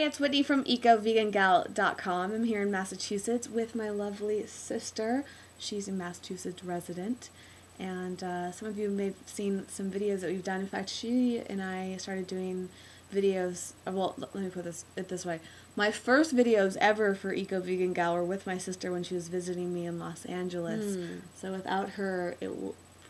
it's Whitney from EcoVeganGal.com. I'm here in Massachusetts with my lovely sister. She's a Massachusetts resident. And some of you may have seen some videos that we've done. In fact, she and I started doing videos. Well, let me put it this way. My first videos ever for Eco Vegan Gal were with my sister when she was visiting me in Los Angeles. So without her, it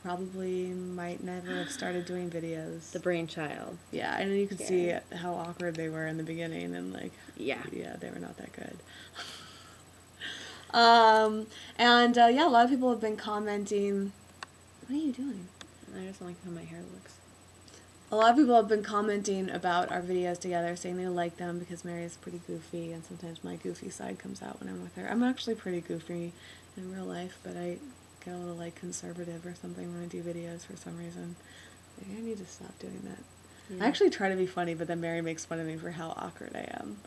probably might never have started doing videos. The brainchild. Yeah, and you could see how awkward they were in the beginning, and like, yeah, they were not that good. Yeah, a lot of people have been commenting. What are you doing? I just don't like how my hair looks. A lot of people have been commenting about our videos together, saying they like them because Mary is pretty goofy, and sometimes my goofy side comes out when I'm with her. I'm actually pretty goofy in real life, but I get a little like conservative or something when I do videos for some reason. Maybe I need to stop doing that. Yeah. I actually try to be funny, but then Mary makes fun of me for how awkward I am.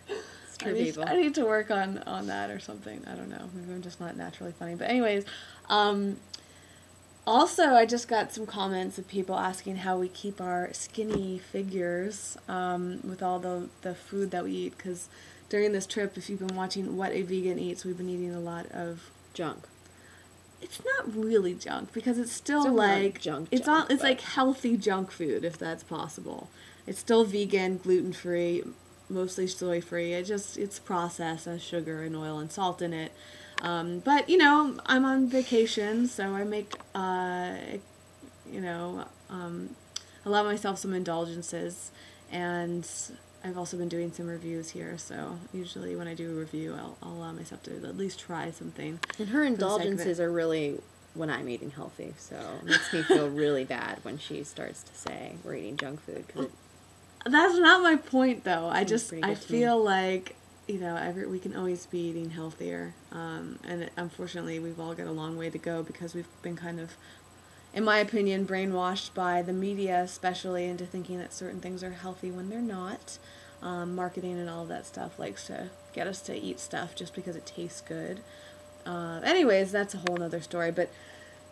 It's true, I need to work on that or something. I don't know. Maybe I'm just not naturally funny. But anyways, also I just got some comments of people asking how we keep our skinny figures with all the food that we eat, because during this trip, if you've been watching What a Vegan Eats, we've been eating a lot of junk. It's not really junk because it's still like junk. It's like healthy junk food, if that's possible. It's still vegan, gluten free, mostly soy free. It's processed, has sugar and oil and salt in it. But you know, I'm on vacation, so I make allow myself some indulgences, and I've also been doing some reviews here, so usually when I do a review, I'll allow myself to at least try something. And her indulgences are really when I'm eating healthy, so it makes me feel really bad when she starts to say we're eating junk food. That's not my point, though. I feel like, you know, we can always be eating healthier, and unfortunately we've all got a long way to go because we've been kind of, in my opinion, brainwashed by the media, especially, into thinking that certain things are healthy when they're not. Marketing and all of that stuff likes to get us to eat stuff just because it tastes good. Anyways, that's a whole other story, but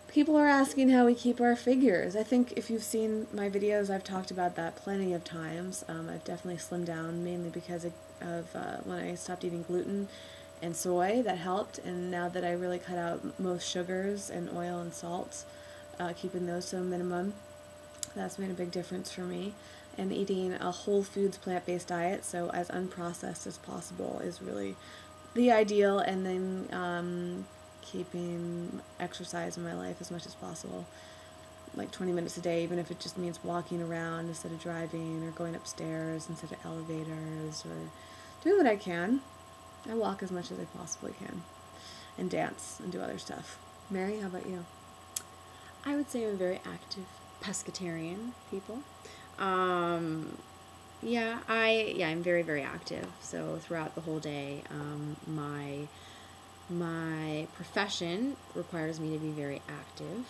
people are asking how we keep our figures. I think if you've seen my videos, I've talked about that plenty of times. I've definitely slimmed down, mainly because of when I stopped eating gluten and soy. That helped, and now that I really cut out most sugars and oil and salt, keeping those to a minimum, that's made a big difference for me. And eating a whole foods plant-based diet, so as unprocessed as possible, is really the ideal. And then keeping exercise in my life as much as possible, like 20 minutes a day, even if it just means walking around instead of driving, or going upstairs instead of elevators, or doing what I can. I walk as much as I possibly can, and dance and do other stuff. Mary, how about you? I would say I'm a very active pescatarian people. I'm very, very active. So throughout the whole day, my profession requires me to be very active.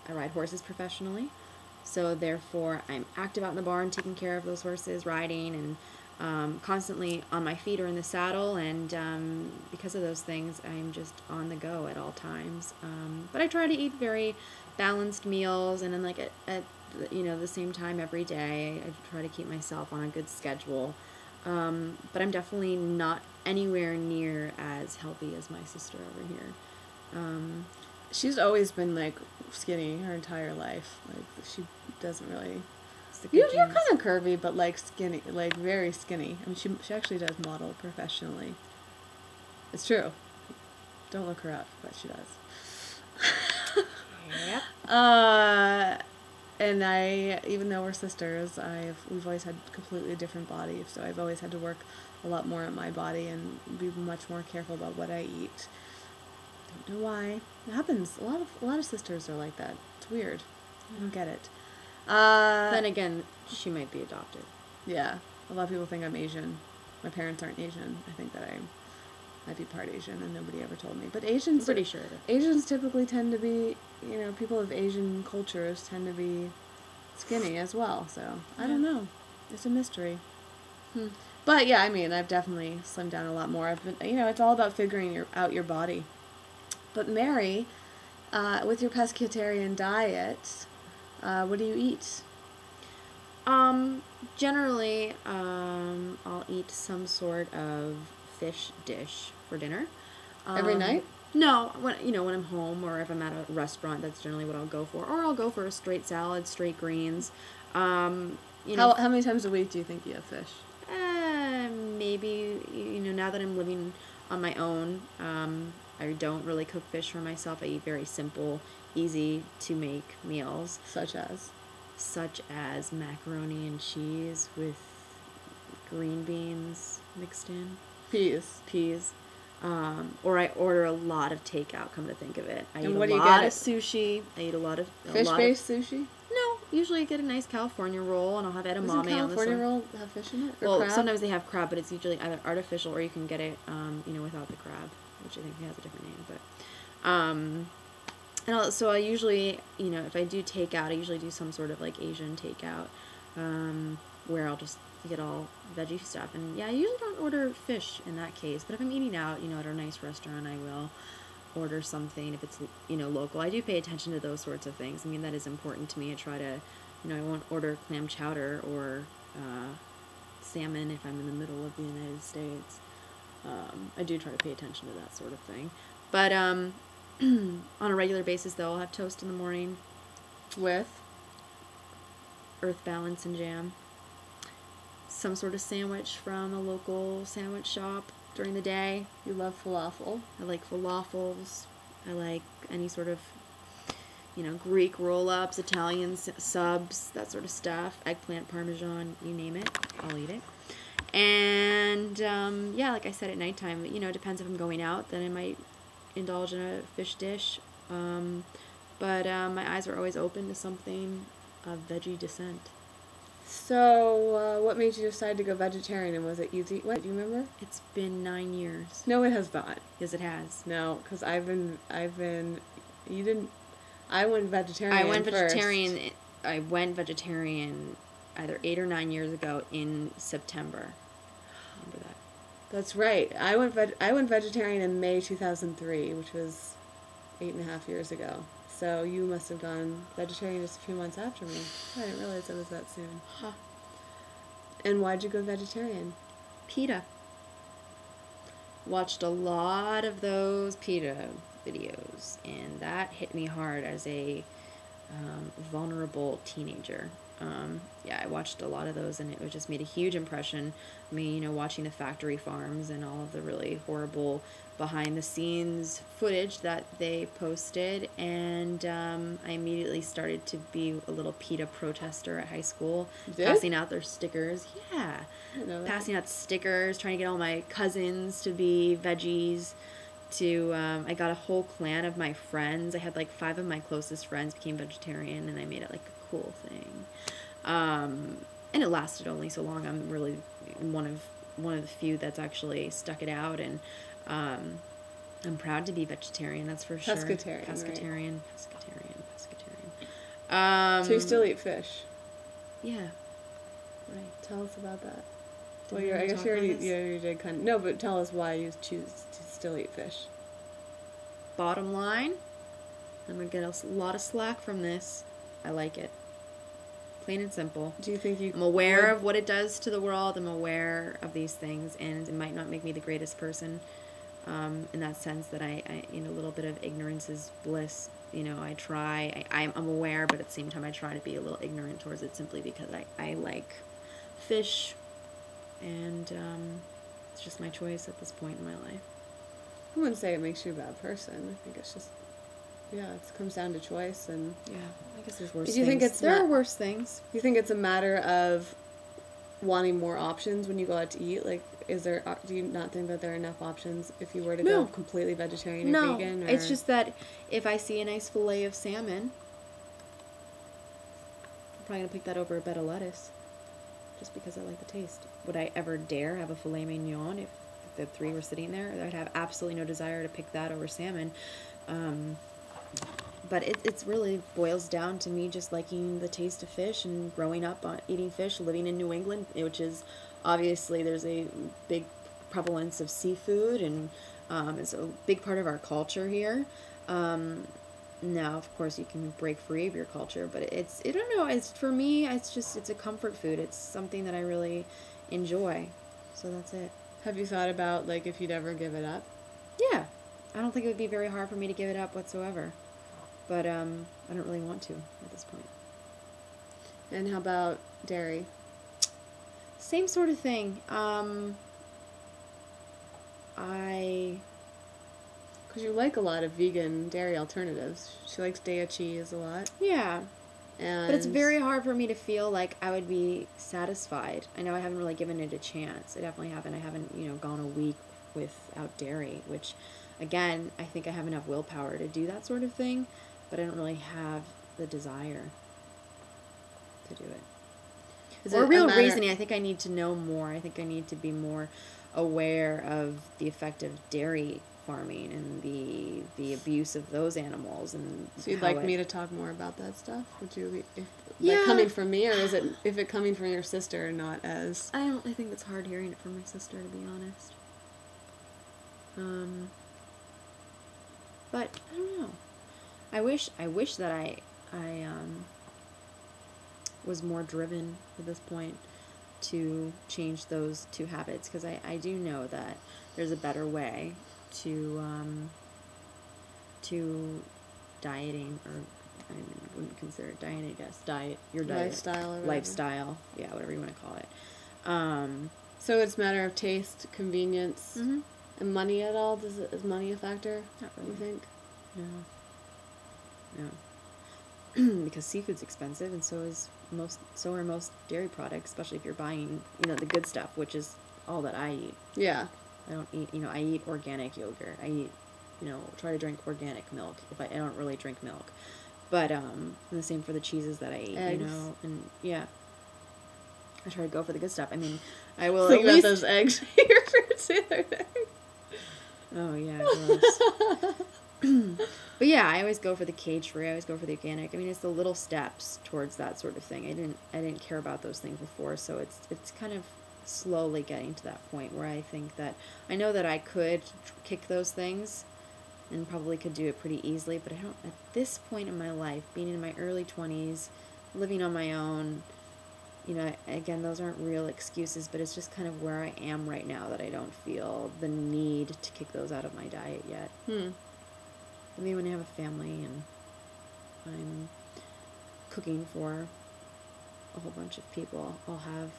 I ride horses professionally, so therefore I'm active out in the barn, taking care of those horses, riding, and constantly on my feet or in the saddle, and because of those things, I'm just on the go at all times. But I try to eat very balanced meals, and then like at the same time every day. I try to keep myself on a good schedule. But I'm definitely not anywhere near as healthy as my sister over here. She's always been like skinny her entire life. Like she doesn't really. You're kind of curvy, but like skinny, like very skinny. I mean, she actually does model professionally. It's true. Don't look her up, but she does. Yep. And even though we're sisters, we've always had completely different bodies, so I've always had to work a lot more at my body and be much more careful about what I eat. Don't know why. It happens. A lot of sisters are like that. It's weird. I don't get it. Then again, she might be adopted. Yeah. A lot of people think I'm Asian. My parents aren't Asian. I think that I might be part Asian, and nobody ever told me. But Asians, I'm pretty sure of it. Asians typically tend to be, people of Asian cultures tend to be skinny as well. So I don't know. It's a mystery. But yeah, I mean, I've definitely slimmed down a lot more. I've been, it's all about figuring out your body. But Mary, with your pescatarian diet, what do you eat? I generally, I'll eat some sort of fish dish for dinner. Every night? No, when I'm home or if I'm at a restaurant, that's generally what I'll go for. Or I'll go for a straight salad, straight greens. How many times a week do you think you have fish? Maybe, now that I'm living on my own, I don't really cook fish for myself. I eat very simple, easy to make meals. Such as macaroni and cheese with green beans mixed in. Peas. Or I order a lot of takeout, come to think of it. I eat a lot of sushi. I eat a lot of... Fish-based sushi? No, usually I get a nice California roll, and I'll have edamame on the side. Does a California roll have fish in it? Or well, crab? Sometimes they have crab, but it's usually either artificial or you can get it, without the crab, which I think has a different name. But, so I usually, if I do takeout, I usually do some sort of like Asian takeout, where I'll just get all veggie stuff. And yeah, I usually don't order fish in that case, but if I'm eating out, at a nice restaurant, I will order something if it's, local. I do pay attention to those sorts of things. I mean, that is important to me. I try to, I won't order clam chowder or salmon if I'm in the middle of the United States. I do try to pay attention to that sort of thing. But on a regular basis, though, I'll have toast in the morning. With? Earth Balance and jam. Some sort of sandwich from a local sandwich shop during the day. You love falafel? I like falafels. I like any sort of, Greek roll-ups, Italian subs, that sort of stuff. Eggplant, Parmesan, you name it, I'll eat it. And, like I said, at nighttime, it depends if I'm going out, then I might indulge in a fish dish. But my eyes are always open to something of veggie descent. So, what made you decide to go vegetarian, and was it easy? What, do you remember? It's been 9 years. No, it has not. Yes, it has. No, because I went vegetarian I went vegetarian either 8 or 9 years ago in September. Remember that? That's right. I went vegetarian in May 2003, which was 8.5 years ago. So you must have gone vegetarian just a few months after me. I didn't realize it was that soon. Huh. And why'd you go vegetarian? PETA. Watched a lot of those PETA videos, and that hit me hard as a vulnerable teenager. I watched a lot of those, and it just made a huge impression on me, watching the factory farms and all of the really horrible behind-the-scenes footage that they posted, and I immediately started to be a little PETA protester at high school, passing out their stickers. Yeah, passing out stickers, trying to get all my cousins to be veggies. I got a whole clan of my friends. I had like 5 of my closest friends became vegetarian, and I made it like a cool thing. And it lasted only so long. I'm really one of the few that's actually stuck it out, and I'm proud to be vegetarian. That's for sure. Pescetarian. Pescetarian. So you still eat fish? Yeah. Right. Tell us about that. Well, I guess you already did kind of. No, but tell us why you choose to still eat fish. Bottom line, I'm going to get a lot of slack from this. I like it. Plain and simple. Do you think I'm aware of what it does to the world. I'm aware of these things, and it might not make me the greatest person in that sense that I a little bit of ignorance is bliss. I try. I'm aware, but at the same time I try to be a little ignorant towards it simply because I like fish, and it's just my choice at this point in my life. I wouldn't say it makes you a bad person. I think it's just, it comes down to choice. And yeah, I guess there's worse things. Think there are worse things. Do you think it's a matter of wanting more options when you go out to eat? Like, do you not think that there are enough options if you were to go completely vegetarian or vegan? Or? It's just that if I see a nice fillet of salmon, I'm probably going to pick that over a bed of lettuce just because I like the taste. Would I ever dare have a filet mignon if the 3 were sitting there? I'd have absolutely no desire to pick that over salmon. But it's really boils down to me just liking the taste of fish and growing up eating fish, living in New England, which is obviously there's a big prevalence of seafood, and it's a big part of our culture here. Now, of course, you can break free of your culture, but I don't know, for me, it's a comfort food. It's something that I really enjoy. So that's it. Have you thought about, like, if you'd ever give it up? Yeah. I don't think it would be very hard for me to give it up whatsoever. But I don't really want to at this point. And how about dairy? Same sort of thing. Because you like a lot of vegan dairy alternatives. She likes Daiya cheese a lot. Yeah. And But it's very hard for me to feel like I would be satisfied. I know I haven't really given it a chance. I definitely haven't. I haven't, gone a week without dairy, which, again, I think I have enough willpower to do that sort of thing, but I don't really have the desire to do it. Is For it real a matter- reasoning, I think I need to know more. I think I need to be more aware of the effect of dairy farming and the abuse of those animals. And So you'd how like it- me to talk more about that stuff? Would you, Yeah. like, coming from me, or is it if it coming from your sister, not as? I think it's hard hearing it from my sister, to be honest. But I don't know. I wish that I was more driven at this point to change those two habits, because I do know that there's a better way to dieting, or I wouldn't consider it dieting, I guess. Your diet. Lifestyle or whatever. Lifestyle, yeah, whatever you want to call it. So it's a matter of taste, convenience, Mm-hmm. and money at all? Is money a factor? Not really. You think? No. Because seafood's expensive, and so are most dairy products, especially if you're buying, the good stuff, which is all that I eat. Yeah. I don't eat, I eat organic yogurt. I eat, try to drink organic milk. If I don't really drink milk. But, and the same for the cheeses that I eat, Eggs. and yeah. I try to go for the good stuff. I mean, I will Think at about least... those eggs you referred to the other day. Oh, yeah, gross. But yeah, I always go for the cage-free. I always go for the organic. I mean, it's the little steps towards that sort of thing. I didn't care about those things before, so it's kind of slowly getting to that point where I think that I know that I could kick those things and probably could do it pretty easily, but I don't, at this point in my life, being in my early 20s, living on my own, again, those aren't real excuses, but it's just kind of where I am right now, that I don't feel the need to kick those out of my diet yet. I mean, when I have a family and I'm cooking for a whole bunch of people, I'll have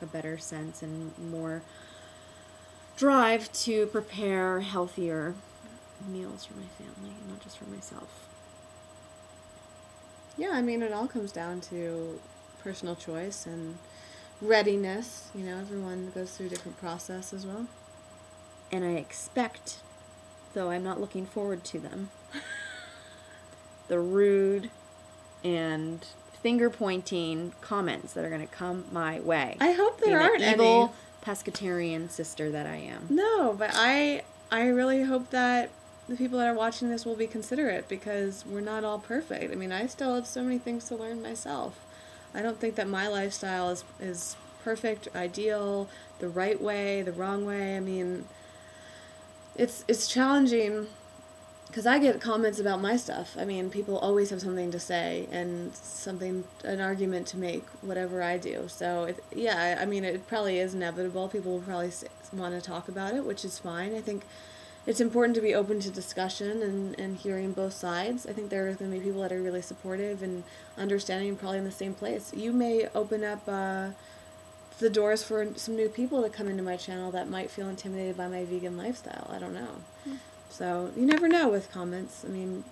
a better sense and more drive to prepare healthier meals for my family, not just for myself. Yeah, I mean, it all comes down to personal choice and readiness. Everyone goes through a different process as well. And I expect, though I'm not looking forward to them, the rude and finger-pointing comments that are going to come my way. I hope there aren't the any. evil pescatarian sister that I am. No, but I really hope that the people that are watching this will be considerate, because we're not all perfect. I mean, I still have so many things to learn myself. I don't think that my lifestyle is perfect, ideal, the right way, the wrong way. I mean, it's challenging, because I get comments about my stuff. I mean, people always have something to say and an argument to make, whatever I do. So, I mean, it probably is inevitable. People will probably want to talk about it, which is fine. I think it's important to be open to discussion and hearing both sides. I think there are going to be people that are really supportive and understanding, probably in the same place. You may open up the doors for some new people to come into my channel that might feel intimidated by my vegan lifestyle. I don't know. So you never know with comments. I mean,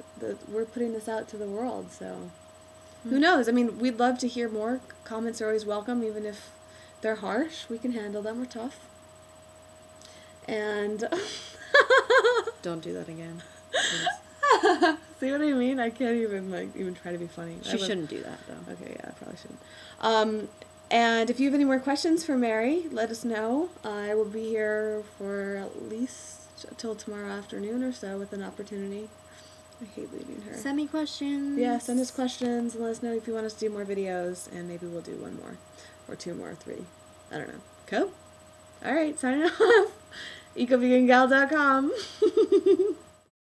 we're putting this out to the world, so who knows? I mean, we'd love to hear more. Comments are always welcome, even if they're harsh. We can handle them. We're tough. And Don't do that again. see what I mean? I can't even try to be funny. She shouldn't do that, though. Okay, yeah, I probably shouldn't. And if you have any more questions for Mary, let us know. I will be here for at least till tomorrow afternoon or so with an opportunity. I hate leaving her. Send me questions. Yeah, send us questions and let us know if you want us to do more videos, and maybe we'll do one more, or two more, or three. I don't know. Cool? Alright, signing off. EcoVeganGal.com.